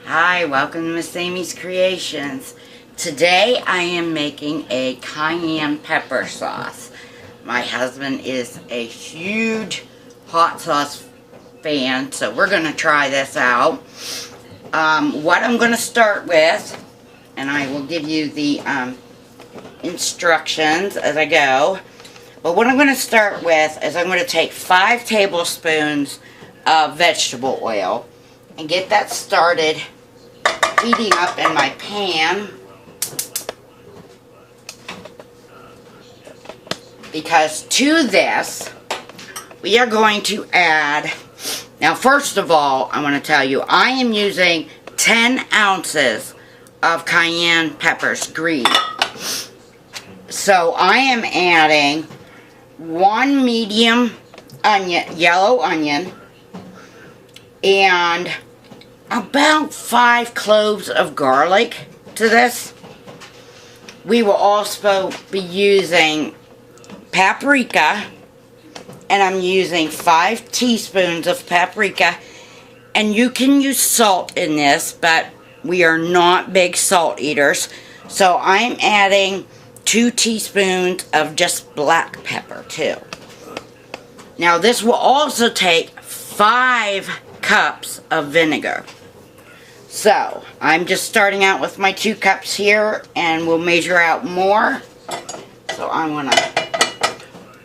Hi, welcome to Miss Amy's Creations. Today I am making a cayenne pepper sauce. My husband is a huge hot sauce fan, so we're going to try this out. What I'm going to start with, and I will give you the instructions as I go, but what I'm going to start with is I'm going to take 5 tablespoons of vegetable oil and get that started heating up in my pan, because to this we are going to add, now first of all I want to tell you I am using 10 ounces of cayenne peppers green. So I am adding 1 medium onion, yellow onion, and about 5 cloves of garlic to this. We will also be using paprika, and I'm using 5 teaspoons of paprika, and you can use salt in this, but we are not big salt eaters, so I'm adding 2 teaspoons of just black pepper too. Now this will also take 5 cups of vinegar. So I'm just starting out with my 2 cups here, and we'll measure out more. So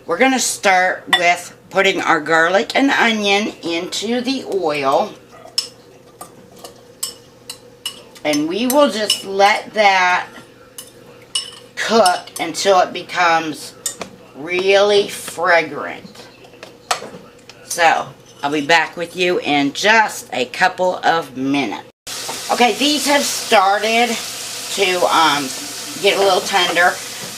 we're gonna start with putting our garlic and onion into the oil, and we will just let that cook until it becomes really fragrant. So I'll be back with you in just a couple of minutes. Okay, these have started to get a little tender.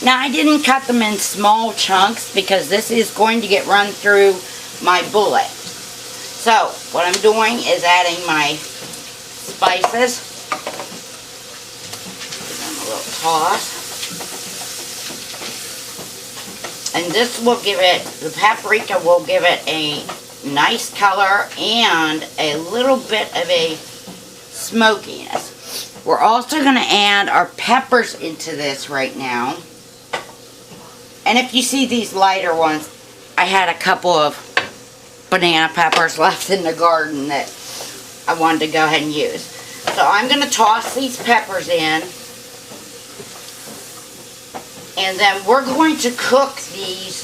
Now, I didn't cut them in small chunks because this is going to get run through my bullet. So, what I'm doing is adding my spices. Give them a little toss. And this will give it, the paprika will give it a nice color and a little bit of a smokiness. We're also going to add our peppers into this right now. And if you see these lighter ones, I had a couple of banana peppers left in the garden that I wanted to go ahead and use. So I'm going to toss these peppers in. And then we're going to cook these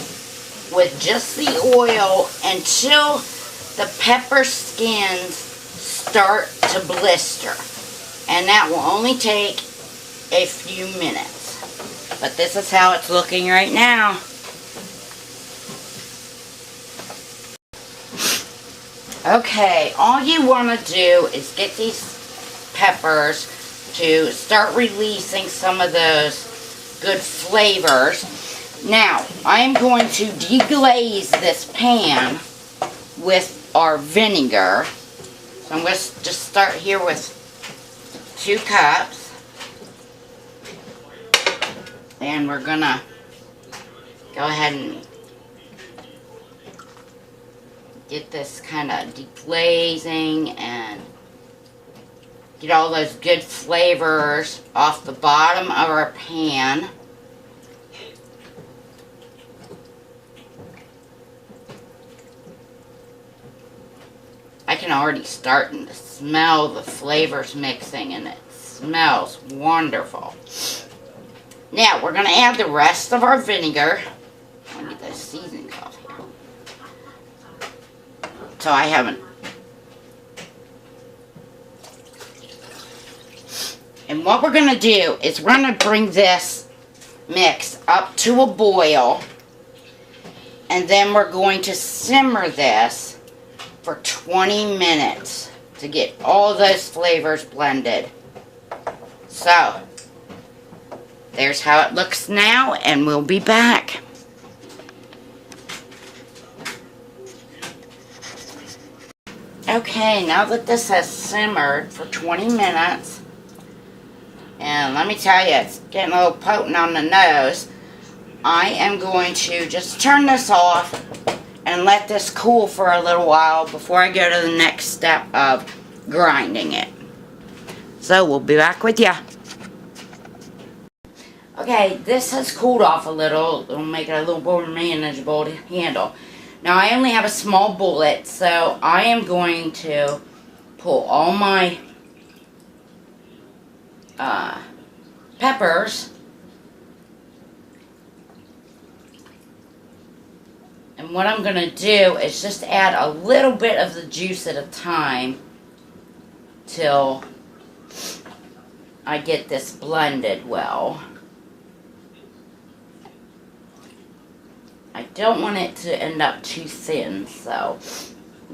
with just the oil until the pepper skins start to blister, and that will only take a few minutes. But this is how it's looking right now. Okay, all you want to do is get these peppers to start releasing some of those good flavors. Now, I am going to deglaze this pan with our vinegar. So I'm going to just start here with 2 cups. And we're going to go ahead and get this kind of deglazing and get all those good flavors off the bottom of our pan. I can already start to smell the flavors mixing, and it smells wonderful. Now, we're going to add the rest of our vinegar. I'm going to get those seasonings off here. So I haven't. And what we're going to do is we're going to bring this mix up to a boil, and then we're going to simmer this for 20 minutes to get all those flavors blended. So, there's how it looks now, and we'll be back. Okay, now that this has simmered for 20 minutes, and let me tell you, it's getting a little potent on the nose, I am going to just turn this off and let this cool for a little while before I go to the next step of grinding it. So we'll be back with ya. Okay, this has cooled off a little. It'll make it a little more manageable to handle. Now I only have a small bullet, so I am going to pull all my peppers, and what I'm going to do is just add a little bit of the juice at a time till I get this blended well. I don't want it to end up too thin, so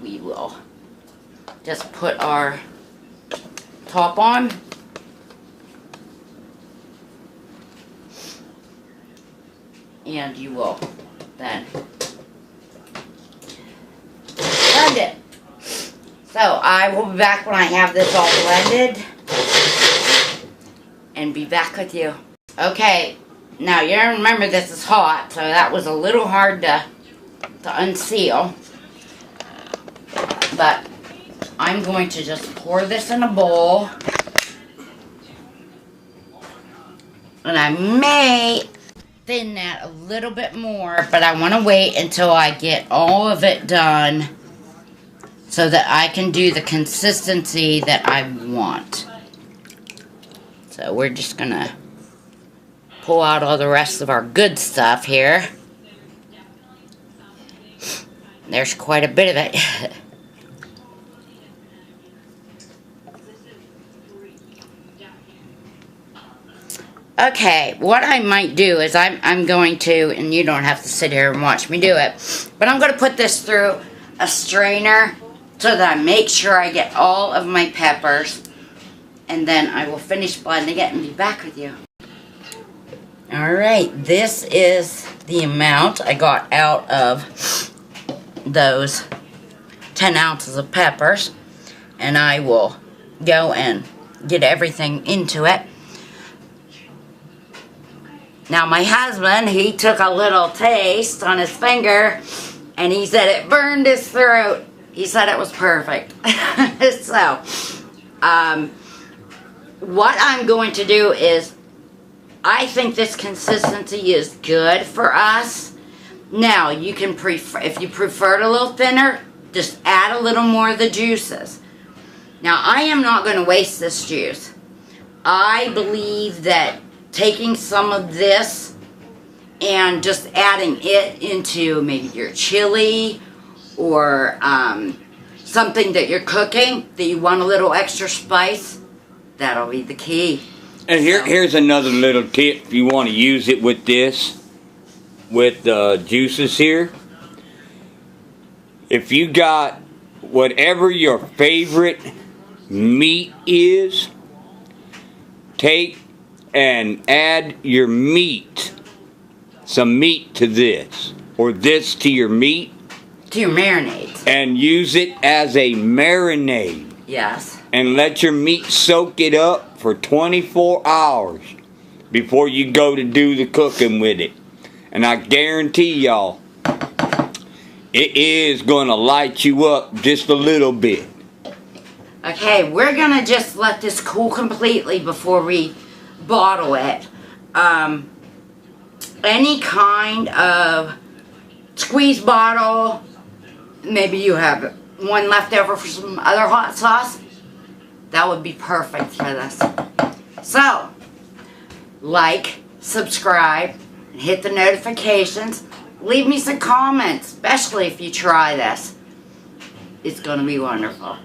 we will just put our top on. And you will then blend it. So I will be back when I have this all blended and be back with you. Okay, now you remember this is hot, so that was a little hard to unseal. But I'm going to just pour this in a bowl. And I may thin that a little bit more, but I want to wait until I get all of it done so that I can do the consistency that I want. So we're just going to pull out all the rest of our good stuff here. There's quite a bit of it. Okay, what I might do is I'm going to, and you don't have to sit here and watch me do it, but I'm going to put this through a strainer so that I make sure I get all of my peppers, and then I will finish blending it and be back with you. Alright, this is the amount I got out of those 10 ounces of peppers, and I will go and get everything into it. Now my husband, he took a little taste on his finger and he said it burned his throat. He said it was perfect. So, what I'm going to do is, I think this consistency is good for us. Now, you can if you prefer it a little thinner, just add a little more of the juices. Now, I am not going to waste this juice. I believe that taking some of this and just adding it into maybe your chili or something that you're cooking that you want a little extra spice, that'll be the key. And here's another little tip if you want to use it with this, with the juices here. If you got whatever your favorite meat is, take and add your meat, some meat to this, or this to your meat. To your marinade. And use it as a marinade. Yes. And let your meat soak it up for 24 hours before you go to do the cooking with it. And I guarantee y'all, it is going to light you up just a little bit. Okay, we're going to just let this cool completely before we bottle it. Any kind of squeeze bottle, maybe you have one left over for some other hot sauce, that would be perfect for this. So, like, subscribe, and hit the notifications. Leave me some comments, especially if you try this. It's going to be wonderful.